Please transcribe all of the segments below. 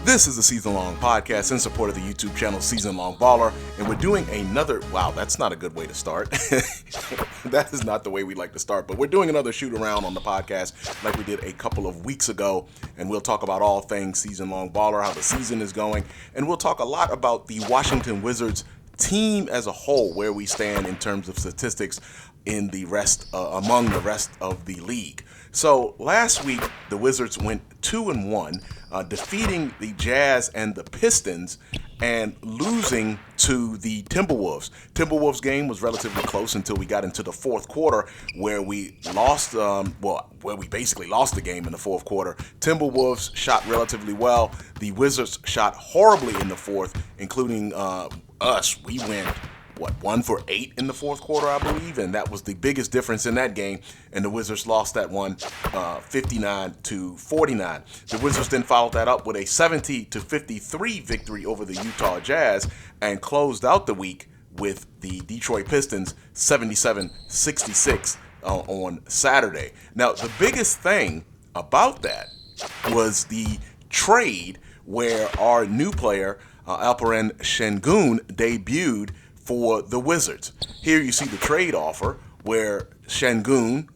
This is the Season Long Podcast in support of the YouTube channel SeasonLongBaller, and we're doing another, wow, that's not a good way to start. That is not the way we like to start, but we're doing another shoot-around on the podcast like we did a couple of weeks ago, and we'll talk about all things SeasonLongBaller, how the season is going, and we'll talk a lot about the Washington Wizards team as a whole, where we stand in terms of statistics in the rest, among the rest of the league. So last week, the Wizards went 2-1, defeating the Jazz and the Pistons and losing to the Timberwolves. Timberwolves game was relatively close until we got into the fourth quarter, where we lost, where we basically lost the game in the fourth quarter. Timberwolves shot relatively well. The Wizards shot horribly in the fourth, including us. We went 1 for 8 in the fourth quarter, I believe, and that was the biggest difference in that game, and the Wizards lost that one 59-49. The Wizards then followed that up with a 70-53 victory over the Utah Jazz and closed out the week with the Detroit Pistons 77-66 on Saturday. Now, the biggest thing about that was the trade where our new player, Alperen Sengun, debuted for the Wizards. Here you see the trade offer where Sengun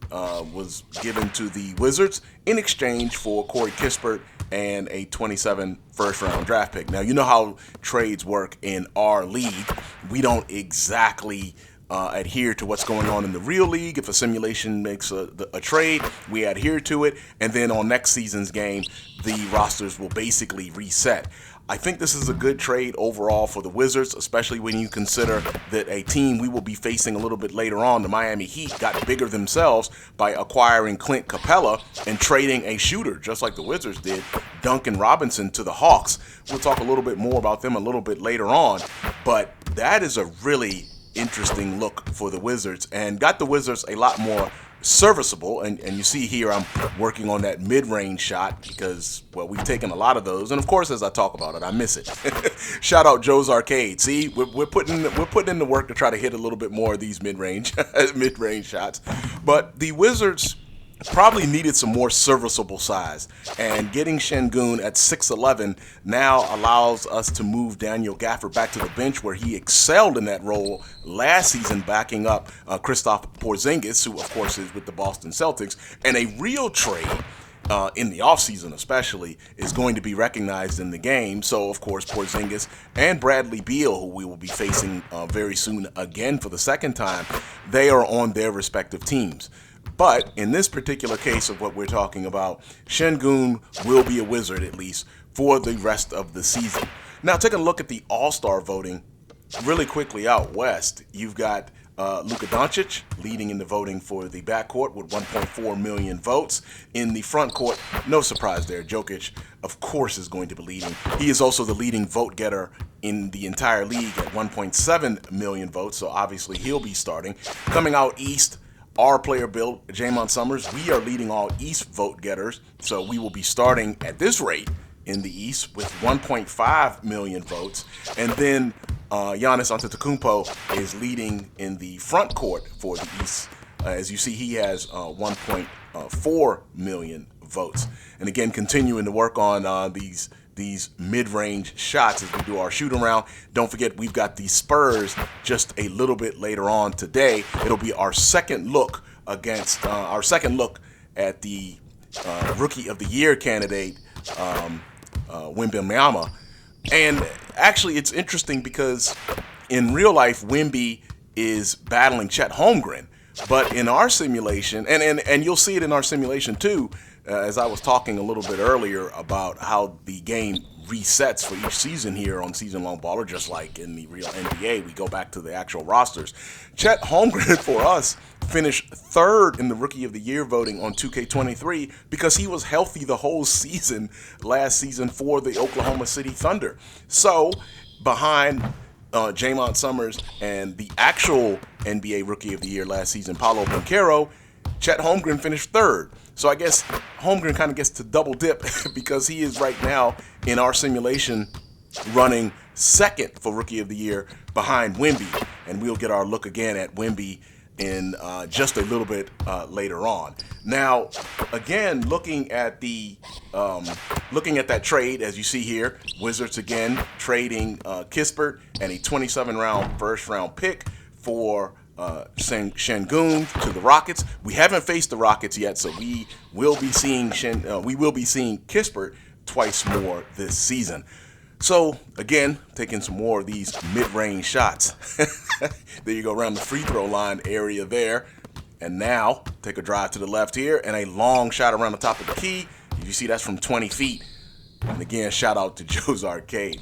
was given to the Wizards in exchange for Corey Kispert and a 27 first-round draft pick. Now, you know how trades work in our league. We don't exactly adhere to what's going on in the real league. If a simulation makes a trade, we adhere to it, and then on next season's game, the rosters will basically reset. I think this is a good trade overall for the Wizards, especially when you consider that a team we will be facing a little bit later on, the Miami Heat, got bigger themselves by acquiring Clint Capella and trading a shooter, just like the Wizards did, Duncan Robinson, to the Hawks. We'll talk a little bit more about them a little bit later on, but that is a really interesting look for the Wizards and got the Wizards a lot more serviceable, and you see here I'm working on that mid-range shot because, well, we've taken a lot of those, and of course as I talk about it I miss it. Shout out Joe's Arcade. See, we're putting in the work to try to hit a little bit more of these mid-range shots, but the Wizards probably needed some more serviceable size, and getting Sengun at 6'11" now allows us to move Daniel Gafford back to the bench, where he excelled in that role last season, backing up Kristaps Porzingis, who of course is with the Boston Celtics. And a real trade in the offseason especially is going to be recognized in the game. So of course Porzingis and Bradley Beal, who we will be facing very soon again for the second time, they are on their respective teams. But in this particular case of what we're talking about, Sengun will be a Wizard at least for the rest of the season. Now, taking a look at the All-Star voting really quickly out west, you've got Luka Doncic leading in the voting for the backcourt with 1.4 million votes. In the front court, no surprise there, Jokic, of course, is going to be leading. He is also the leading vote getter in the entire league at 1.7 million votes, so obviously he'll be starting. Coming out east, our player build, Jaymont Summerz, we are leading all East vote getters, so we will be starting at this rate in the East with 1.5 million votes. And then Giannis Antetokounmpo is leading in the front court for the East. As you see, he has 1.4 million votes. And again, continuing to work on these mid-range shots as we do our shoot-around. Don't forget, we've got the Spurs just a little bit later on today. It'll be our second look at the Rookie of the Year candidate, Wembanyama. And actually, it's interesting because in real life, Wemby is battling Chet Holmgren. But in our simulation, and you'll see it in our simulation too, as I was talking a little bit earlier about how the game resets for each season here on SeasonLongBaller, just like in the real NBA, we go back to the actual rosters. Chet Holmgren for us finished third in the Rookie of the Year voting on 2K23 because he was healthy the whole season last season for the Oklahoma City Thunder. So behind Jaymont Summerz and the actual NBA Rookie of the Year last season, Paolo Banchero, Chet Holmgren finished third. So I guess Holmgren kind of gets to double dip because he is right now in our simulation running second for Rookie of the Year behind Wemby. And we'll get our look again at Wemby in just a little bit later on. Now, again, looking at that trade, as you see here, Wizards again trading Kispert and a 27-round first-round pick for Sengun to the Rockets. We haven't faced the Rockets yet, so we will be seeing Kispert twice more this season. So, again, taking some more of these mid-range shots. There you go, around the free throw line area there. And now, take a drive to the left here, and a long shot around the top of the key. You see that's from 20 feet. And again, shout out to Joe's Arcade.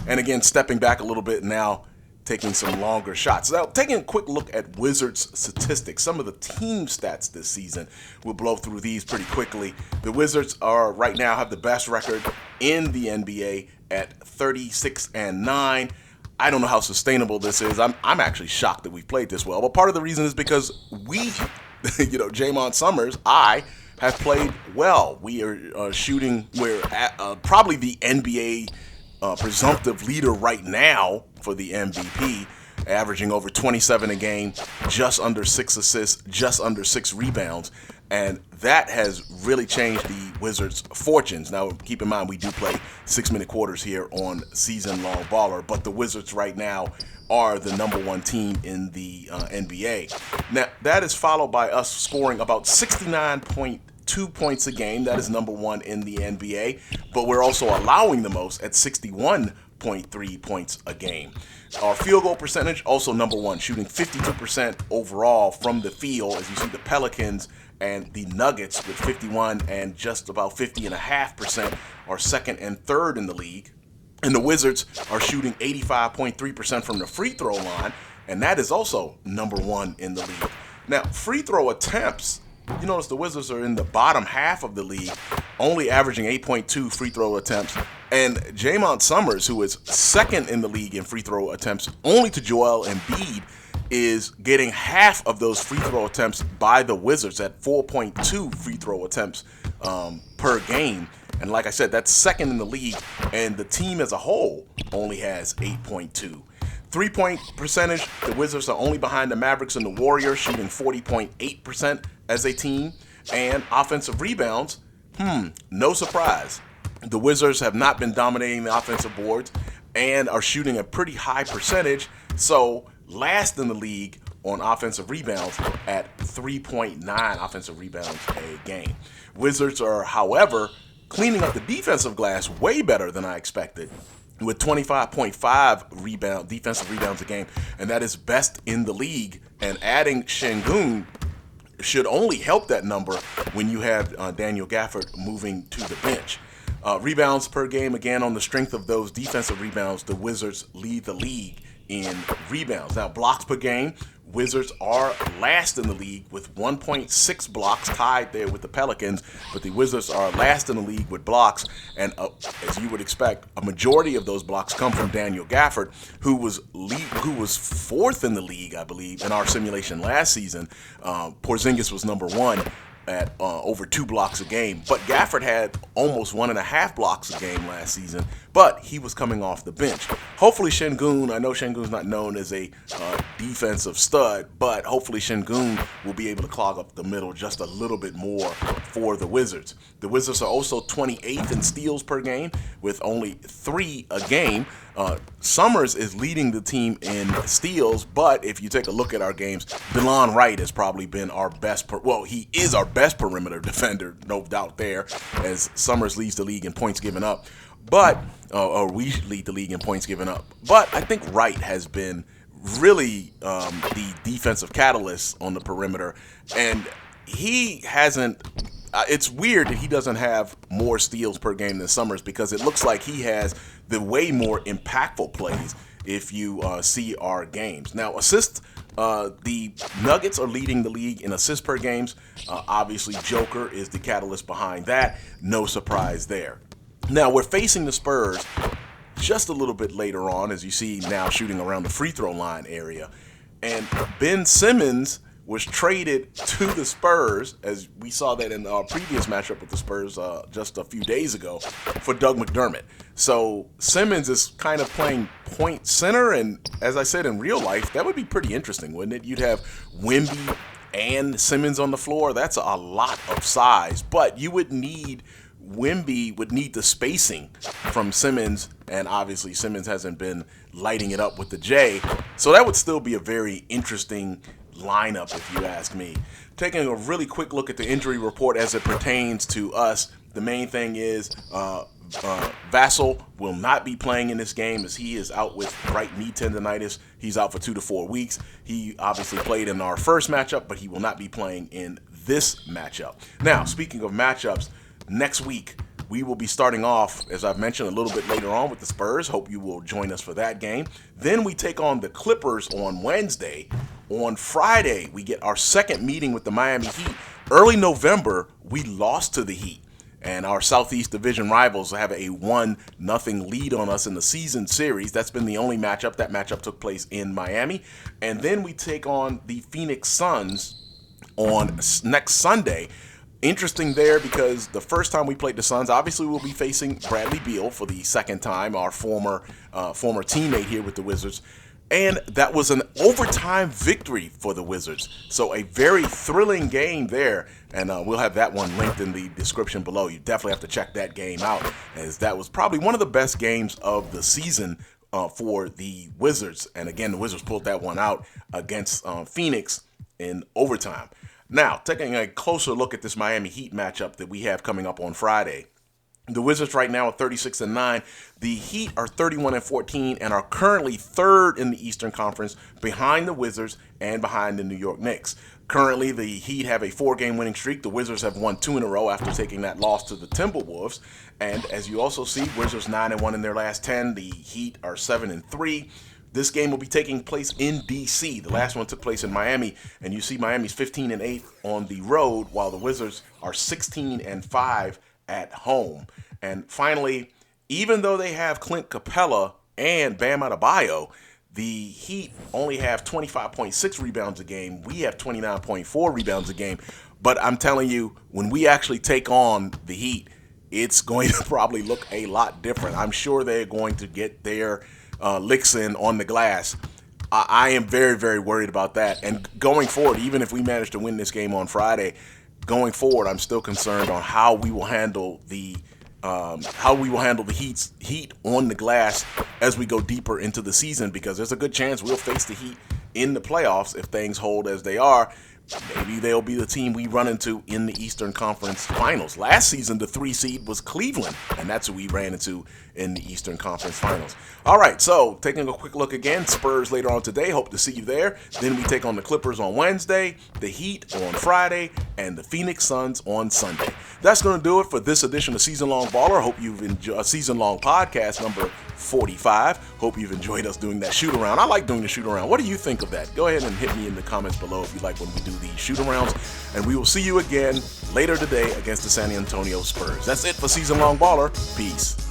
And again, stepping back a little bit now, taking some longer shots. Now, taking a quick look at Wizards statistics, some of the team stats this season. We'll blow through these pretty quickly. The Wizards are right now have the best record in the NBA at 36-9. I don't know how sustainable this is. I'm actually shocked that we've played this well. But part of the reason is because we, Jaymont Summerz, I have played well. We are shooting. We're at probably the NBA presumptive leader right now for the MVP, averaging over 27 a game, just under 6 assists, just under 6 rebounds. And that has really changed the Wizards' fortunes. Now, keep in mind, we do play 6-minute quarters here on SeasonLongBaller, but the Wizards right now are the number one team in the NBA. Now, that is followed by us scoring about 69.2 points a game. That is number one in the NBA, but we're also allowing the most at 61.3 points a game. Our field goal percentage, also number one, shooting 52% overall from the field, as you see the Pelicans and the Nuggets with 51 and just about 50.5% are second and third in the league. And the Wizards are shooting 85.3% from the free throw line, and that is also number one in the league. Now, free throw attempts, you notice the Wizards are in the bottom half of the league, only averaging 8.2 free throw attempts. And Jaymont Summerz, who is second in the league in free throw attempts, only to Joel Embiid, is getting half of those free throw attempts by the Wizards at 4.2 free throw attempts per game. And like I said, that's second in the league, and the team as a whole only has 8.2. 3-point percentage, the Wizards are only behind the Mavericks and the Warriors, shooting 40.8% as a team. And offensive rebounds, no surprise. The Wizards have not been dominating the offensive boards and are shooting a pretty high percentage. So last in the league on offensive rebounds at 3.9 offensive rebounds a game. Wizards are, however, cleaning up the defensive glass way better than I expected, with 25.5 defensive rebounds a game, and that is best in the league. And adding Sengun should only help that number when you have Daniel Gafford moving to the bench. Rebounds per game, again, on the strength of those defensive rebounds, the Wizards lead the league in rebounds. Now, blocks per game, Wizards are last in the league with 1.6 blocks, tied there with the Pelicans, but the Wizards are last in the league with blocks, and as you would expect, a majority of those blocks come from Daniel Gafford, who was fourth in the league, I believe, in our simulation last season. Porzingis was number one at over 2 blocks a game, but Gafford had almost 1.5 blocks a game last season, but he was coming off the bench. Hopefully Sengun, I know Sengun's not known as a defensive stud, but hopefully Sengun will be able to clog up the middle just a little bit more for the Wizards. The Wizards are also 28th in steals per game with only 3 a game. Summerz is leading the team in steals, but if you take a look at our games, Delon Wright has probably been our best, he is our best perimeter defender, no doubt there, as Summerz leads the league in points given up. But, or we lead the league in points given up. But I think Wright has been really the defensive catalyst on the perimeter, and he hasn't. It's weird that he doesn't have more steals per game than Summerz, because it looks like he has the way more impactful plays if you see our games. Now, assists, the Nuggets are leading the league in assists per games. Obviously, Joker is the catalyst behind that. No surprise there. Now, we're facing the Spurs just a little bit later on, as you see now shooting around the free throw line area. And Ben Simmons was traded to the Spurs, as we saw that in our previous matchup with the Spurs just a few days ago, for Doug McDermott. So Summerz is kind of playing point center, and as I said, in real life, that would be pretty interesting, wouldn't it? You'd have Wemby and Summerz on the floor. That's a lot of size, but Wemby would need the spacing from Summerz, and obviously Summerz hasn't been lighting it up with the J, so that would still be a very interesting lineup if you ask me. Taking a really quick look at the injury report as it pertains to us, the main thing is Vassell will not be playing in this game as he is out with right knee tendonitis. He's out for 2 to 4 weeks. He obviously played in our first matchup, but he will not be playing in this matchup. Now, speaking of matchups, next week we will be starting off, as I've mentioned, a little bit later on with the Spurs. Hope you will join us for that game. Then we take on the Clippers on Wednesday. On Friday, we get our second meeting with the Miami Heat. Early November, we lost to the Heat, and our Southeast Division rivals have a 1-0 lead on us in the season series. That's been the only matchup. That matchup took place in Miami. And then we take on the Phoenix Suns on next Sunday. Interesting there because the first time we played the Suns, obviously we'll be facing Bradley Beal for the second time, our former teammate here with the Wizards. And that was an overtime victory for the Wizards. So a very thrilling game there. And we'll have that one linked in the description below. You definitely have to check that game out, as that was probably one of the best games of the season for the Wizards. And again, the Wizards pulled that one out against Phoenix in overtime. Now, taking a closer look at this Miami Heat matchup that we have coming up on Friday. The Wizards right now are 36-9. The Heat are 31-14 and are currently third in the Eastern Conference, behind the Wizards and behind the New York Knicks. Currently, the Heat have a 4-game winning streak. The Wizards have won 2 in a row after taking that loss to the Timberwolves. And as you also see, Wizards 9-1 in their last 10. The Heat are 7-3. This game will be taking place in D.C. The last one took place in Miami, and you see Miami's 15-8 on the road, while the Wizards are 16-5 at home. And finally, even though they have Clint Capella and Bam Adebayo, the Heat only have 25.6 rebounds a game. We have 29.4 rebounds a game. But I'm telling you, when we actually take on the Heat, it's going to probably look a lot different. I'm sure they're going to get their licks in on the glass. I am very, very worried about that. And going forward, even if we manage to win this game on Friday, going forward, I'm still concerned on how we will handle the Heat on the glass as we go deeper into the season, because there's a good chance we'll face the Heat in the playoffs if things hold as they are. Maybe they'll be the team we run into in the Eastern Conference Finals. Last season, the 3 seed was Cleveland, and that's who we ran into in the Eastern Conference Finals. All right, so taking a quick look again, Spurs later on today. Hope to see you there. Then we take on the Clippers on Wednesday, the Heat on Friday, and the Phoenix Suns on Sunday. That's going to do it for this edition of Season Long Baller. Hope you've enjoyed Season Long Podcast number 45. Hope you've enjoyed us doing that shoot around. I like doing the shoot around. What do you think of that? Go ahead and hit me in the comments below if you like when we do these shoot arounds. And we will see you again later today against the San Antonio Spurs. That's it for Season Long Baller. Peace.